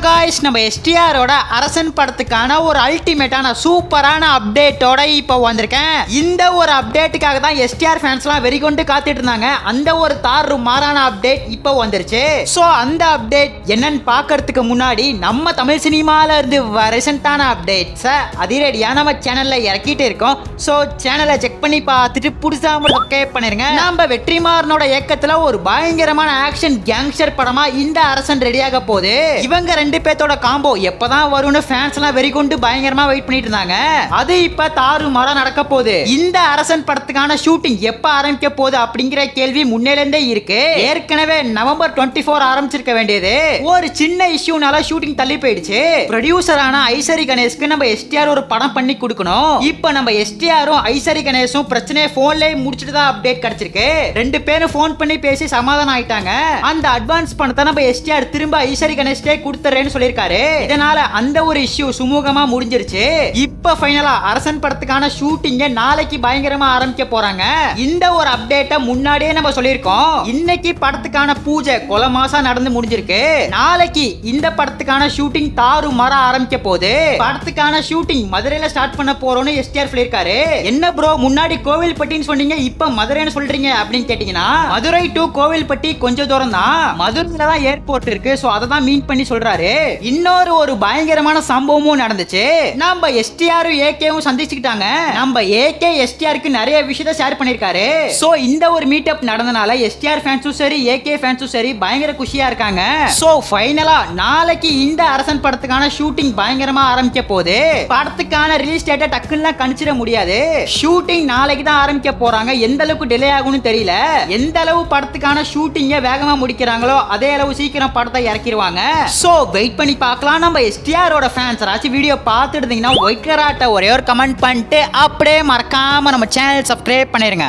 Guys நம்ம எஸ்டிஆரோட அரசன் படத்துக்கான ஒரு அல்டிமேட்டான சூப்பரான அப்டேட்டோட இப்போ வந்திருக்கேன். இந்த ஒரு அப்டேட்டுக்காக தான் எஸ்டிஆர் ஃபேன்ஸ்லாம் வெறிகொண்டு காத்துட்டு இருந்தாங்க. அந்த ஒரு மாறான அப்டேட் இப்போ வந்துருச்சு. ஸோ அந்த அப்டேட் என்னன்னு பார்க்கறதுக்கு முன்னாடி நம்ம தமிழ் சினிமால இருந்து ரீசெண்டான அப்டேட்ஸை அதிரடியா நம்ம சேனல்ல இறக்கிட்டு இருக்கோம். ஸோ சேனலை செக் பண்ணி பார்த்துட்டு புதுசா சப்ஸ்கிரைப் பண்ணிருங்க. நம்ம வெற்றிமாறனோட இயக்கத்துல ஒரு பயங்கரமான ஆக்ஷன் கேங்ஸ்டர் படமா இந்த அரசன் ரெடியாக போகுது. இவங்க ரெண்டு பேத்தோட காம்போ எப்பதான் வரும்னு ஃபேன்ஸ் எல்லாம் வெறிகொண்டு பயங்கரமா வெயிட் பண்ணிட்டு இருந்தாங்க. அது இப்ப தாறுமாறா நடக்க போகுது. இந்த அரசன் படத்துக்கான ஷூட்டிங் எப்ப ஆரம்பிக்க போகுது அப்படிங்கிற கேள்வி முன்னேலேருந்தே இருக்கு. ஏற்கனவே நவம்பர் 24 ஆரம்பிச்சிருக்க வேண்டியது ஒரு சின்ன இஷ்யூனால ஷூட்டிங் தள்ளி போயிடுச்சு. ப்ரொடியூசரான ஐசரி கணேஷ்க்கு நம்ம எஸ்டிஆர் ஒரு படம் பண்ணி கொடுக்கணும். இப்ப நம்ம எஸ்டிஆரும் ஐசரி கணேஷும் பிரச்சனையை போன்லயே முடிச்சிட்டு தான் அப்டேட் கிடைச்சிருக்கு. ரெண்டு பேரும் போன் பண்ணி பேசி சமாதானம் ஆயிட்டாங்க. அந்த அட்வான்ஸ் பணத்தை நம்ம எஸ்டிஆர் திரும்ப ஐசரி கணேஷ்டே கொடுத்துறேன்னு சொல்லிருக்காரு. இதனால அந்த ஒரு இஷ்யூ சுமூகமா முடிஞ்சிருச்சு. இப்ப ஃபைனலா அரசன் படத்துக்கான ஷூட்டிங்க நாளைக்கு பயங்கரமா ஆரம்பிக்க போறாங்க. இந்த ஒரு அப்டேட்டை முன்னாடியே நம்ம சொல்லியிருக்கோம். இன்னைக்கு படத்துக்கான பூஜை கொலை மாசம் நடந்து முடிஞ்சிருக்கு. நாளைக்கு இந்த படத்துக்கான ஷூட்டிங் தாறுமாறா ஆரம்பிக்க போகுது. படத்துக்கான ஷூட்டிங் மதுரையில ஸ்டார்ட் பண்ண போறோம்னு எஸ்டிஆர் சொல்லிருக்காரு. என்ன ப்ரோ முன்னாடி கோவில்பட்டின்னு சொன்னீங்க இப்ப மதுரைன்னு சொல்றீங்க அப்படின்னு கேட்டீங்கன்னா மதுரை டு கோவில்பட்டி கொஞ்சம் தூரம் தான். மதுரையில தான் ஏர்போர்ட் இருக்கு. சோ அதை தான் மீன் பண்ணி சொல்றாரு. இன்னொரு ஒரு பயங்கரமான சம்பவமும் நடந்துச்சு. நம்ம எஸ்டிஆரும் ஏகேவும் சந்திச்சுக்கிட்டாங்க. நம்ம ஏகே எஸ்டிஆருக்கு நிறைய விஷயத்தை ஷேர் பண்ணிருக்காரு. சோ இந்த ஒரு மீட்டப் நடந்தனால எஸ்டிஆர் ஃபேன்ஸும் சரி ஏகே ஃபேன்ஸும் சரி பயங்கர குஷியா இருக்காங்க. சோ ஃபைனலா நாளைக்கு இந்த அரசன் படத்துக்கான ஷூட்டிங் பயங்கரமா ஆரம்பிக்க போகுது. படத்துக்கான ரிலீஸ் டேட்டை டக்குன்னு கணிச்சிட முடியாது. ஷூட்டிங் நாளைக்கு தான் ஆரம்பிக்க போறாங்க. எந்த அளவுக்கு டிலே ஆகும்னு தெரியல. எந்த அளவு படத்துக்கான ஷூட்டிங்க வேகமா முடிக்கிறாங்களோ அதே அளவு சீக்கிரம் படத்தை இறக்கிடுவாங்க. சோ வெயிட் பண்ணி பார்க்கலாம். நம்ம எஸ்டிஆரோட ஃபேன்ஸ் ராசி வீடியோ பார்த்துட்டு இருந்தீங்கன்னா ஒயிட் கராட்ட ஒரே ஒரு கமெண்ட் பண்ணிட்டு அப்படியே மறக்காம நம்ம சேனல் சப்ஸ்கிரைப் பண்ணிருங்க.